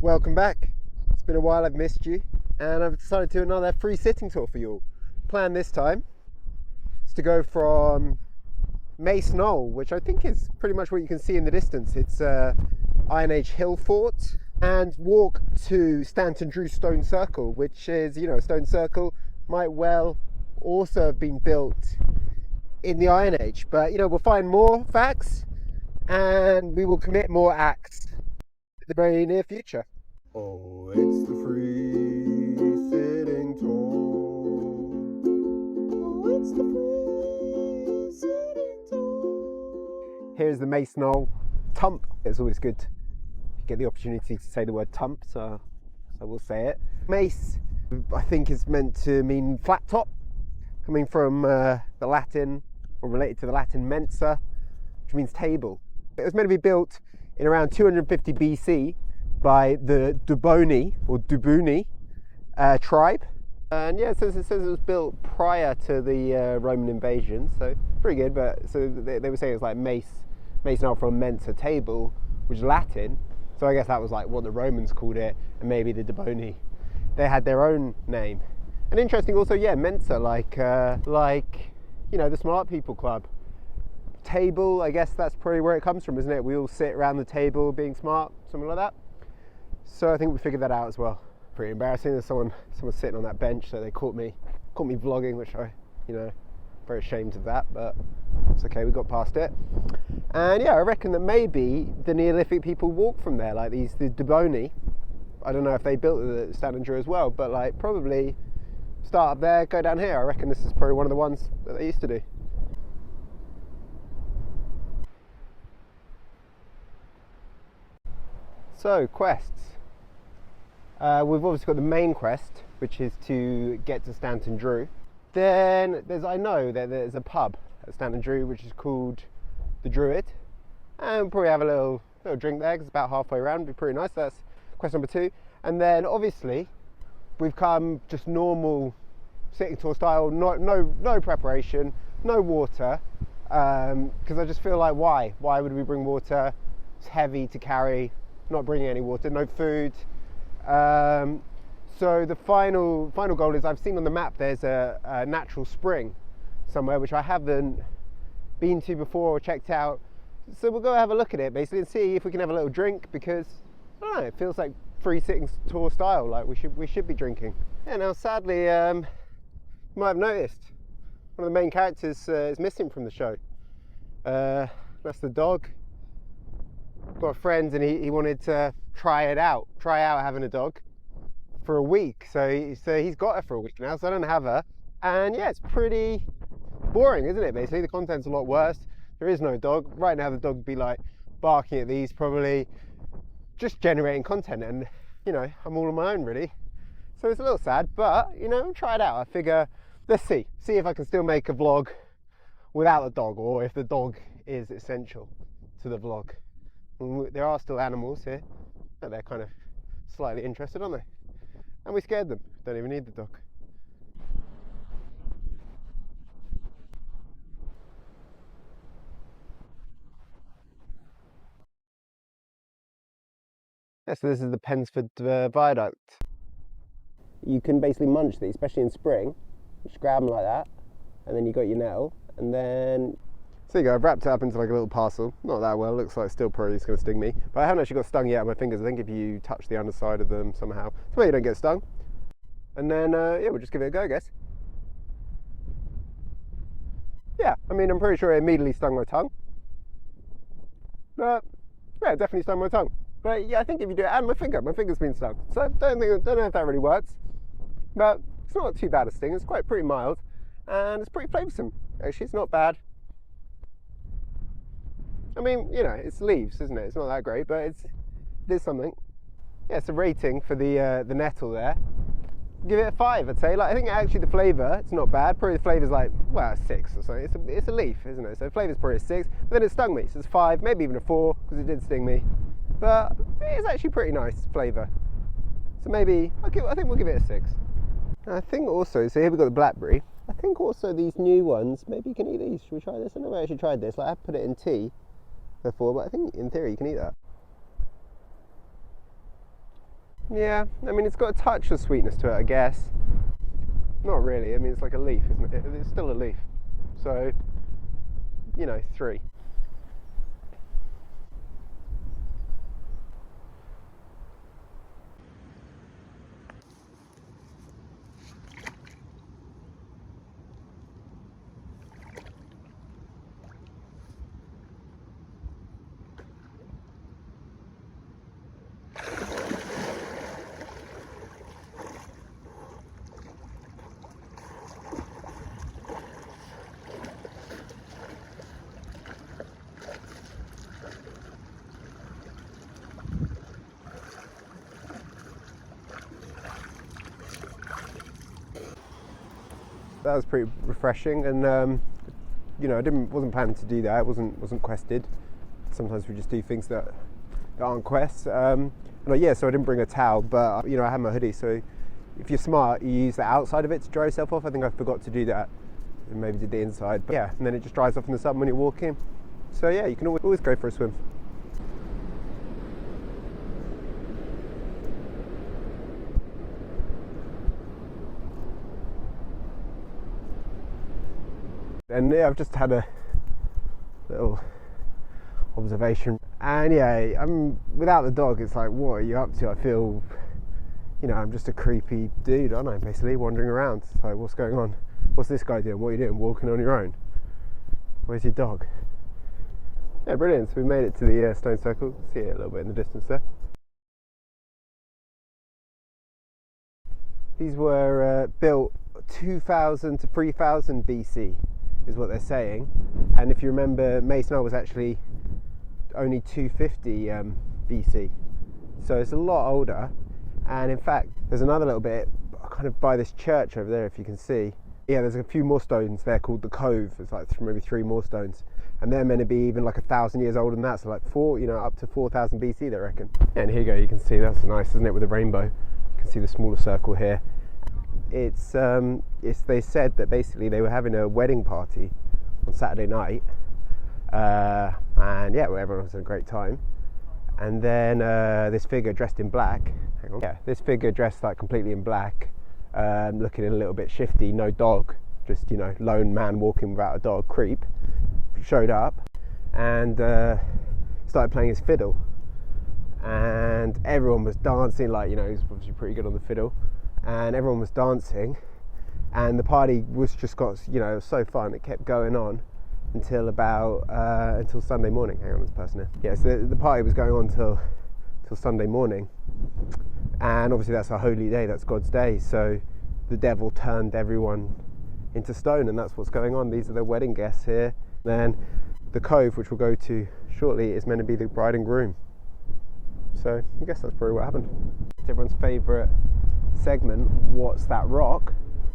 Welcome back. It's been a while, I've missed you, and I've decided to do another free sitting tour for you all. Plan this time is to go from Mace Knoll, which I think is pretty much what you can see in the distance. It's Iron Age hill fort, and walk to Stanton Stone Circle, which is, a stone circle might well also have been built in the Iron Age, but we'll find more facts and we will commit more acts in the very near future. Oh, it's the free sitting tour. Oh, it's the free sitting tour. Here's the Mace Knoll Tump. It's always good to get the opportunity to say the word tump, so we'll say it. Mace, I think, is meant to mean flat top, coming from the Latin, or related to the Latin mensa, which means table. It was meant to be built in around 250 BC by the Duboni or Dubuni tribe, and it says it was built prior to the Roman invasion, so pretty good. But so they were saying it's like Mace Knoll from mensa, table, which is Latin, so I guess that was like what the Romans called it, and maybe the Duboni, they had their own name. And interesting also, mensa, like the smart people club. Table, I guess that's probably where it comes from, isn't it? We all sit around the table being smart, something like that. So I think we figured that out as well. Pretty embarrassing. There's someone sitting on that bench, so they caught me vlogging, which I, very ashamed of that, but it's okay, we got past it. And I reckon that maybe the Neolithic people walked from there, like the Duboni. I don't know if they built the Stanton as well, but like probably start up there, go down here. I reckon this is probably one of the ones that they used to do. So, quests. We've obviously got the main quest, which is to get to Stanton Drew. Then I know that there's a pub at Stanton Drew which is called the Druid, and we'll probably have a little drink there because it's about halfway around. It'd be pretty nice. That's quest number 2. And then obviously we've come just normal sitting tour style, no preparation, no water, because I just feel like why would we bring water? It's heavy to carry. Not bringing any water, no food. So the final goal is, I've seen on the map there's a natural spring somewhere which I haven't been to before or checked out. So we'll go have a look at it basically and see if we can have a little drink, because I don't know, it feels like free sitting tour style, like we should be drinking. Yeah, now sadly, you might have noticed one of the main characters is missing from the show. That's the dog. Got a friend and he wanted to try out having a dog for a week, so he's got her for a week now, so I don't have her. And it's pretty boring, isn't it? Basically the content's a lot worse. There is no dog right now. The dog would be like barking at these, probably just generating content, and I'm all on my own really, so it's a little sad, but try it out. I figure, let's see if I can still make a vlog without the dog, or if the dog is essential to the vlog. There are still animals here, but they're kind of slightly interested, aren't they? And we scared them. Don't even need the dog. So this is the Pensford Viaduct. You can basically munch these, especially in spring. Just grab them like that, and then you got your nettle, and then so you go. I've wrapped it up into like a little parcel. Not that well, looks like still probably it's going to sting me. But I haven't actually got stung yet on my fingers. I think if you touch the underside of them somehow, so you don't get stung. And then, we'll just give it a go, I guess. Yeah, I mean, I'm pretty sure it immediately stung my tongue. But, yeah, it definitely stung my tongue. But yeah, I think if you do it, and my finger's been stung. So I don't know if that really works. But it's not too bad a sting. It's pretty mild. And it's pretty flavoursome. Actually, it's not bad. I mean, it's leaves, isn't it? It's not that great, but it is something. Yeah, it's a rating for the nettle there. Give it a 5, I'd say. Like, I think actually the flavour, it's not bad. Probably the flavour's like, well, 6 or something. It's a leaf, isn't it? So the flavour's probably a 6. But then it stung me, so it's 5, maybe even a 4, because it did sting me. But it's actually pretty nice flavour. So maybe, I think we'll give it a 6. And I think also, so here we've got the blackberry. I think also these new ones, maybe you can eat these. Should we try this? I never actually tried this. Like, I've put it in tea before, but I think in theory you can eat that. Yeah, I mean, it's got a touch of sweetness to it, I guess. Not really. I mean, it's like a leaf, isn't it? It's still a leaf. So, 3. That was pretty refreshing, and I wasn't planning to do that. It wasn't quested. Sometimes we just do things that aren't quests. So I didn't bring a towel, but I had my hoodie. So if you're smart, you use the outside of it to dry yourself off. I think I forgot to do that, and maybe did the inside. But yeah, and then it just dries off in the sun when you're walking. So yeah, you can always go for a swim. And yeah, I've just had a little observation, and yeah, I'm without the dog. It's like, what are you up to? I feel, I'm just a creepy dude, aren't I? Basically wandering around. It's like, what's going on? What's this guy doing? What are you doing? Walking on your own? Where's your dog? Yeah, brilliant. So we made it to the stone circle. See it a little bit in the distance there. These were built 2000 to 3000 BC. Is what they're saying, and if you remember, Mace Knoll was actually only 250 BC, so it's a lot older. And in fact, there's another little bit kind of by this church over there, if you can see. Yeah, there's a few more stones there called the Cove. There's like maybe 3 more stones, and they're meant to be even like 1,000 years older than that. So like up to 4000 BC, they reckon. Yeah, and here you go. You can see that's nice, isn't it, with the rainbow? You can see the smaller circle here. It's they said that basically they were having a wedding party on Saturday night, and yeah, well, everyone was having a great time. And then this figure dressed in black, this figure dressed like completely in black, looking a little bit shifty, no dog, just lone man walking without a dog, creep, showed up and started playing his fiddle, and everyone was dancing, like he's obviously pretty good on the fiddle. And everyone was dancing, and the party was just got, it was so fun. It kept going on until about until Sunday morning. Hang on, there's a person here. Yeah, so the party was going on till Sunday morning, and obviously that's a holy day. That's God's day. So the devil turned everyone into stone, and that's what's going on. These are the wedding guests here. Then the Cove, which we'll go to shortly, is meant to be the bride and groom. So I guess that's probably what happened. It's everyone's favourite segment. What's that rock?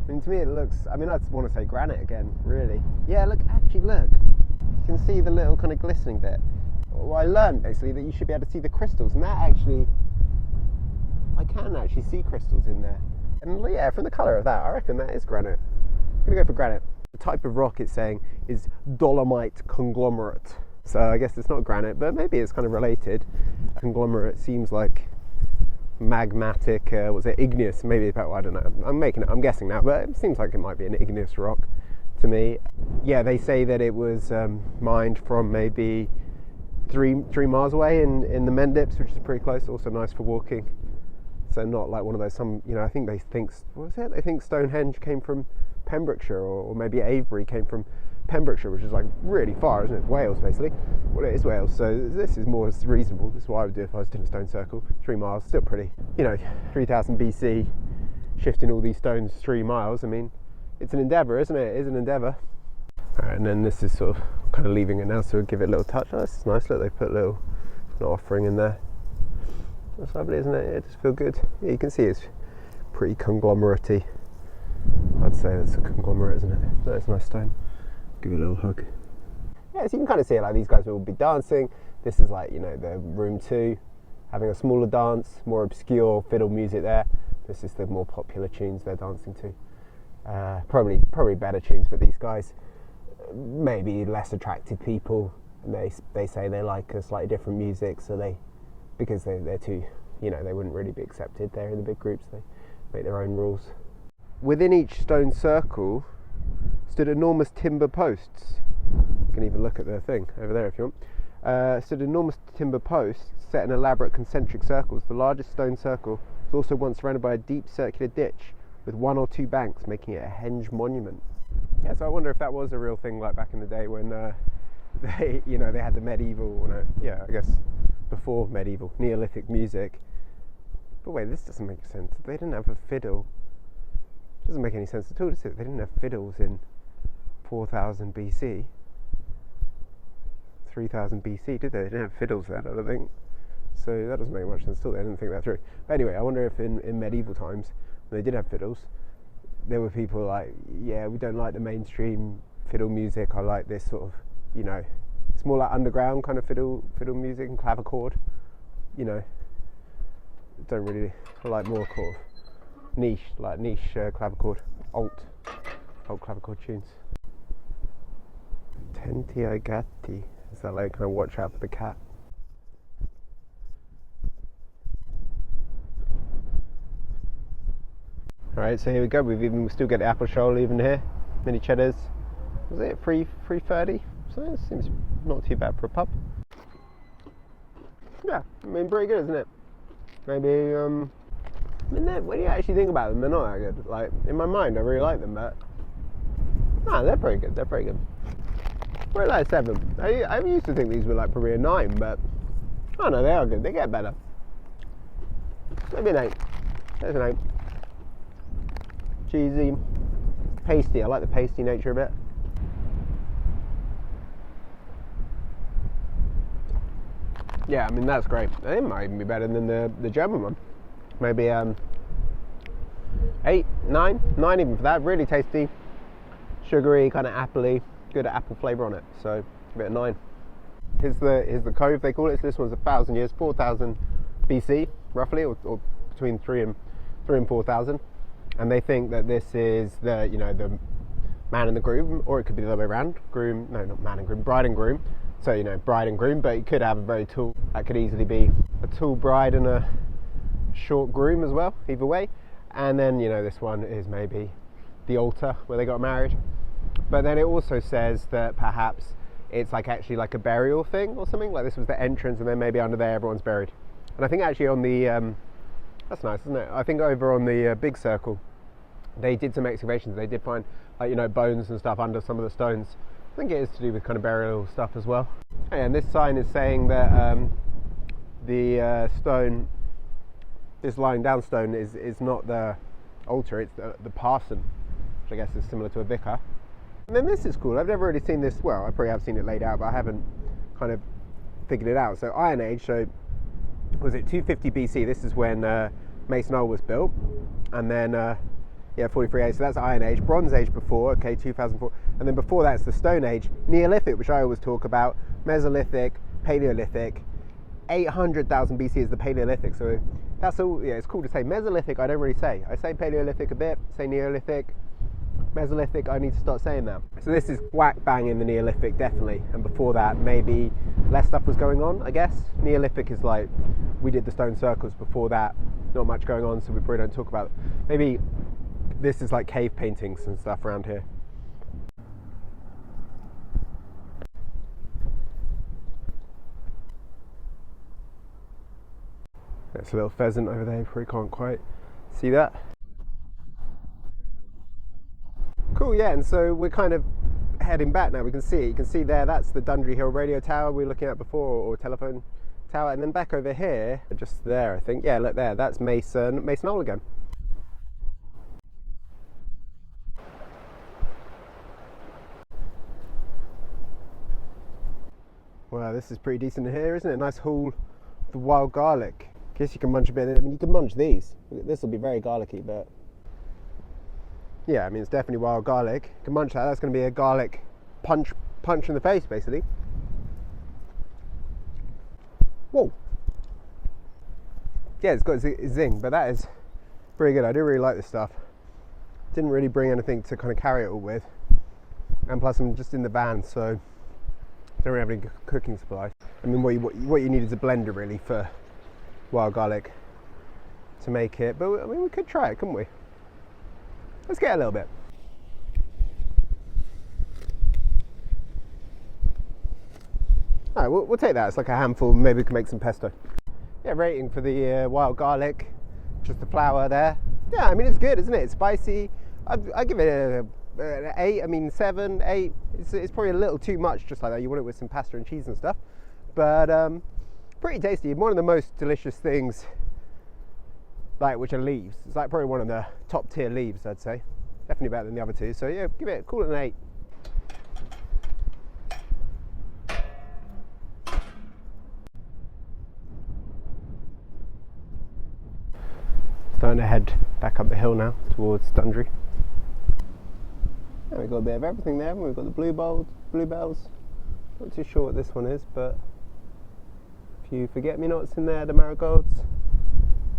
I mean, to me it looks, I just want to say granite again, really. Yeah, look, actually look, you can see the little kind of glistening bit. Well, I learned basically that you should be able to see the crystals, and that actually, I can actually see crystals in there. And yeah, from the colour of that, I reckon that is granite. I'm gonna go for granite. The type of rock it's saying is dolomite conglomerate. So I guess it's not granite, but maybe it's kind of related. Conglomerate seems like magmatic, was it igneous? Maybe, I don't know. I'm guessing now, but it seems like it might be an igneous rock to me. Yeah, they say that it was mined from maybe 3 miles away in the Mendips, which is pretty close. Also nice for walking. So not like one of those. I think they think, what was it? They think Stonehenge came from Pembrokeshire, or maybe Avebury came from Pembrokeshire, which is like really far, isn't it? It's Wales, basically. Well, it is Wales, so this is more reasonable. This is what I would do if I was doing a stone circle. 3 miles, still pretty. 3000 BC, shifting all these stones 3 miles. I mean, it's an endeavour, isn't it? It is an endeavour. All right, and then this is sort of kind of leaving it now, so we'll give it a little touch. Oh, this is nice. Look, they put a little offering in there. That's lovely, isn't it? It just feels good. Yeah, you can see it's pretty conglomerate-y. I'd say that's a conglomerate, isn't it? That's a nice stone. Give it a little hug. Yeah, so you can kind of see it, like these guys will be dancing. This is like, the room 2, having a smaller dance, more obscure fiddle music there. This is the more popular tunes they're dancing to. Probably better tunes, but these guys, maybe less attractive people. They say they like a slightly different music, so because they're too you know, they wouldn't really be accepted. They're in the big groups, they make their own rules. Within each stone circle stood enormous timber posts. You can even look at the thing over there if you want. Stood enormous timber posts set in elaborate concentric circles. The largest stone circle was also once surrounded by a deep circular ditch with 1 or 2 banks, making it a henge monument. Yeah, so I wonder if that was a real thing, like back in the day when they, you know, they had the medieval, or no, yeah, I guess before medieval, Neolithic music. But wait, this doesn't make sense. They didn't have a fiddle. It doesn't make any sense at all, does it? They didn't have fiddles in 4000 BC. 3000 BC, did they? They didn't have fiddles then, I don't think. So that doesn't make much sense at all. They didn't think that through. But anyway, I wonder if in medieval times, when they did have fiddles, there were people like, yeah, we don't like the mainstream fiddle music. I like this sort of, you know, it's more like underground kind of fiddle music and clavichord. You know, don't really, I like more sort of niche clavichord, alt clavichord tunes. Tenti ai gatti. Is that like kind of watch out for the cat? Alright, so here we go. We still get the apple shoal even here. Mini cheddars. Was it 3.30? So it seems not too bad for a pub. Yeah, I mean, pretty good, isn't it? Maybe, I mean, when you actually think about them, they're not that good. Like, in my mind, I really like them, but no, they're pretty good. They're pretty good. We're at like 7. I used to think these were like probably a 9, but I don't know, they are good. They get better. Maybe an 8. There's an 8. Cheesy, pasty. I like the pasty nature of it. Yeah, I mean, that's great. It might even be better than the German one. Maybe 8, 9 even for that. Really tasty, sugary, kind of appley, good apple flavour on it. So give it a 9. Here's the cove they call it. So this one's 1,000 years, 4,000 BC roughly, or between 3 and 4,000. And they think that this is the man and the groom, or it could be the other way around. Groom, no, not man and groom, bride and groom. So, you know, bride and groom, but you could have a very tall, that could easily be a tall bride and a short groom as well, either way. And then, you know, this one is maybe the altar where they got married. But then it also says that perhaps it's like actually like a burial thing or something, like this was the entrance and then maybe under there everyone's buried. And I think actually on the, that's nice, isn't it? I think over on the big circle, they did some excavations. They did find, like, you know, bones and stuff under some of the stones. I think it is to do with kind of burial stuff as well. And this sign is saying that the stone, this lying down stone is not the altar, it's the parson, which I guess is similar to a vicar. And then this is cool. I've never really seen this, well, I probably have seen it laid out, but I haven't kind of figured it out. So Iron Age, so was it 250 BC? This is when Mace Knoll was built. And then, yeah, 43A, so that's Iron Age. Bronze Age before, okay, 2004. And then before that, it's the Stone Age. Neolithic, which I always talk about. Mesolithic, Paleolithic. 800,000 BC is the Paleolithic. So that's all, yeah, it's cool to say. Mesolithic, I don't really say. I say Paleolithic a bit, say Neolithic. Mesolithic, I need to start saying that. So this is whack bang in the Neolithic, definitely. And before that, maybe less stuff was going on, I guess. Neolithic is like, we did the stone circles. Before that, not much going on, so we probably don't talk about it. Maybe this is like cave paintings and stuff around here. There's a little pheasant over there, you probably can't quite see that. Cool, yeah, and so we're kind of heading back now. We can see it. You can see there, that's the Dundry Hill radio tower we were looking at before, or telephone tower, and then back over here, just there, I think. Yeah, look there, that's Mace Knoll again. Wow, this is pretty decent in here, isn't it? Nice haul of the wild garlic. Guess you can munch a bit. I mean, you can munch these. This will be very garlicky, but yeah, I mean, it's definitely wild garlic. You can munch that. That's going to be a garlic punch in the face, basically. Whoa. Yeah, it's got a zing, but that is pretty good. I do really like this stuff. Didn't really bring anything to kind of carry it all with, and plus I'm just in the van, so don't really have any cooking supplies. I mean, what you need is a blender really for wild garlic. to make it, but I mean, we could try it, couldn't we? Let's get a little bit. All right, we'll take that. It's like a handful. Maybe we can make some pesto. Yeah, rating for the wild garlic, just the flour there. Yeah, I mean, it's good, isn't it? It's spicy. I give it an 8. I mean, 7, 8. It's probably a little too much, just like that. You want it with some pasta and cheese and stuff, but pretty tasty. One of the most delicious things, like, which are leaves. It's like probably one of the top tier leaves, I'd say. Definitely better than the other two. So yeah, call it an 8. Starting to head back up the hill now towards Dundry. And we've got a bit of everything there. We've got the bluebells. Not too sure what this one is, but a few forget-me-nots in there, the marigolds.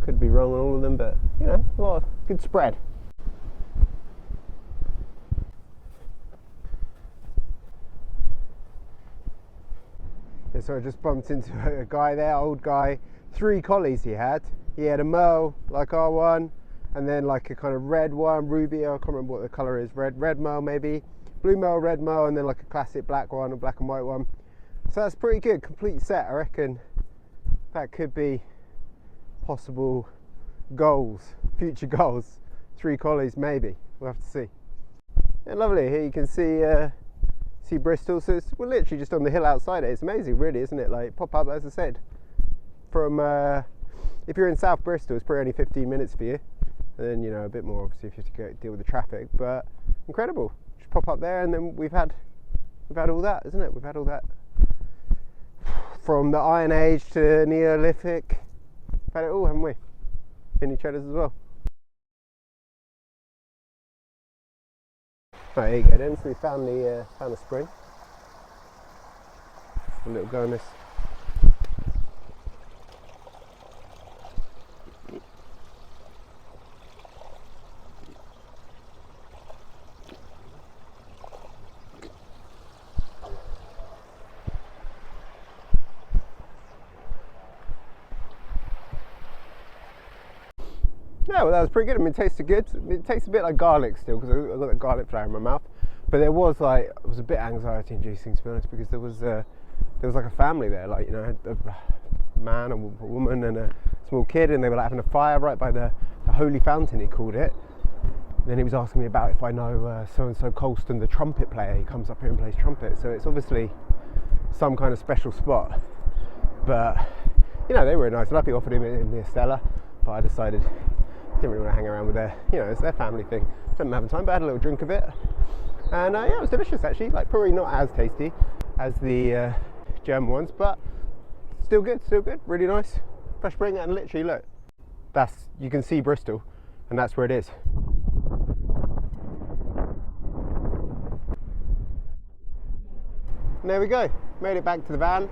Could be wrong on all of them, but you know, a lot of good spread. Yeah, so I just bumped into a guy there, old guy. 3 collies he had. He had a merle, like our one, and then like a kind of red one, ruby, I can't remember what the colour is, red merle maybe, blue merle, red merle, and then like a classic black one, a black and white one. So that's pretty good, complete set. I reckon that could be possible goals, future goals. 3 collies maybe, we'll have to see. And lovely, here you can see Bristol, so we're literally just on the hill outside it. It's amazing really, isn't it? Like, pop up, as I said, from if you're in South Bristol, it's probably only 15 minutes for you, and then, you know, a bit more obviously if you have to go deal with the traffic, but incredible. Just pop up there, and then we've had all that, isn't it? We've had all that from the Iron Age to Neolithic. We've had it all, haven't we? Mini cheddars as well. Right, here you go then. So we found the spring. A little go on this. Yeah, well, that was pretty good. I mean, it tasted good. It tastes a bit like garlic still, because I've got that garlic flour in my mouth. But there was it was a bit anxiety inducing, to be honest, because there was like a family there, like, you know, a man, a woman, and a small kid, and they were like having a fire right by the holy fountain, he called it. And then he was asking me about if I know so-and-so Colston, the trumpet player. He comes up here and plays trumpet, so it's obviously some kind of special spot. But, you know, they were nice enough. He offered me a Stella, but I decided didn't really want to hang around with it's their family thing. Didn't have time, but I had a little drink of it. And yeah, it was delicious actually. Like, probably not as tasty as the German ones, but still good, really nice. Fresh spring, and literally look, you can see Bristol, and that's where it is. And there we go, made it back to the van.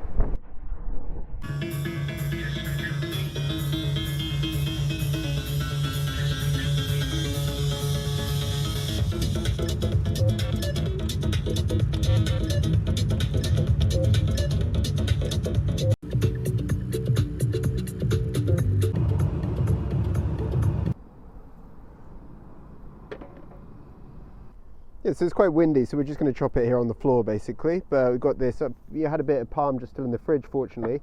Yeah, so it's quite windy, so we're just going to chop it here on the floor basically. But we've got this, you had a bit of palm just still in the fridge fortunately.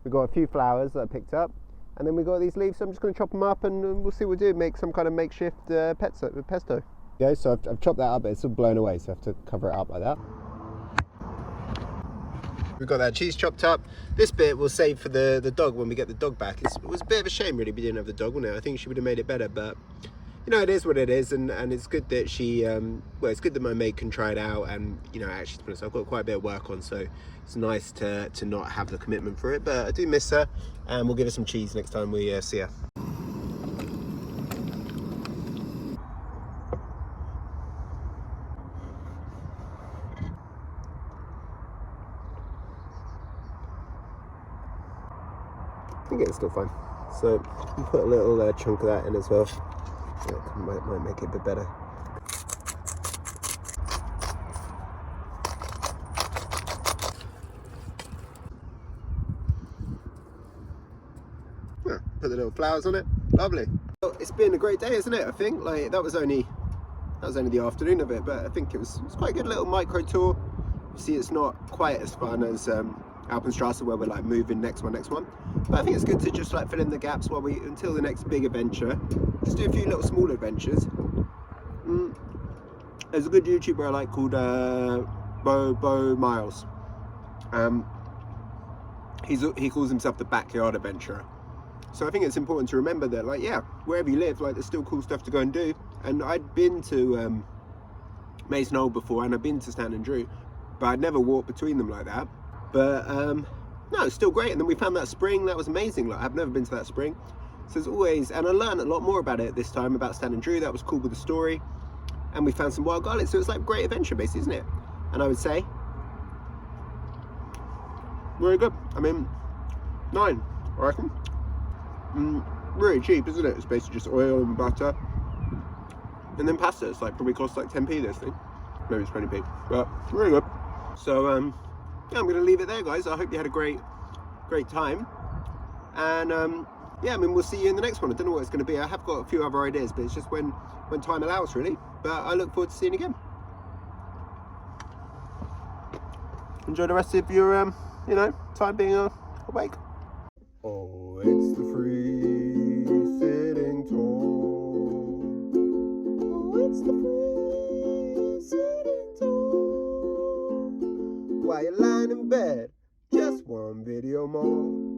We've got a few flowers that I picked up, and then we've got these leaves, so I'm just going to chop them up and we'll see what we do, make some kind of makeshift pesto. Yeah, so I've chopped that up, but it's all blown away, so I have to cover it up like that. We've got that cheese chopped up. This bit we'll save for the dog when we get the dog back. It was a bit of a shame really we didn't have the dog, wasn't it? I think she would have made it better, but you know, it is what it is, and it's good that she, well, it's good that my mate can try it out, and, you know, actually, to be honest, I've got quite a bit of work on, so it's nice to not have the commitment for it, but I do miss her, and we'll give her some cheese next time we see her. I think it's still fine, so we'll put a little chunk of that in as well. Yeah, might make it a bit better. Yeah, put the little flowers on it. Lovely. Well, it's been a great day, isn't it? I think like that was only the afternoon of it, but I think it was quite a good little micro tour. You see, it's not quite as fun as Alpenstrasse, where we're like moving next one, but I think it's good to just like fill in the gaps while we until the next big adventure. Just do a few little small adventures. There's a good YouTuber I like called Bo Miles. He calls himself the backyard adventurer. So I think it's important to remember that, like, yeah, wherever you live, like, there's still cool stuff to go and do. And I'd been to Maze Knoll before, and I'd been to Stanton, but I'd never walked between them like that. But no, it's still great. And then we found that spring. That was amazing. Like, I've never been to that spring. So there's always, and I learned a lot more about it this time, about Stanton. That was cool with the story. And we found some wild garlic. So it's like great adventure, basically, isn't it? And I would say, very good. I mean, 9, I reckon. Really cheap, isn't it? It's basically just oil and butter. And then pasta. It's like probably costs like 10p this thing. Maybe it's 20p. But really good. So yeah, I'm going to leave it there, guys. I hope you had a great time. And yeah, I mean, we'll see you in the next one. I don't know what it's going to be. I have got a few other ideas, but it's just when time allows, really. But I look forward to seeing you again. Enjoy the rest of your, you know, time being awake. Oh, it's the free sitting tour. Oh, it's the free sitting tour. While you're lying in bed, just one video more.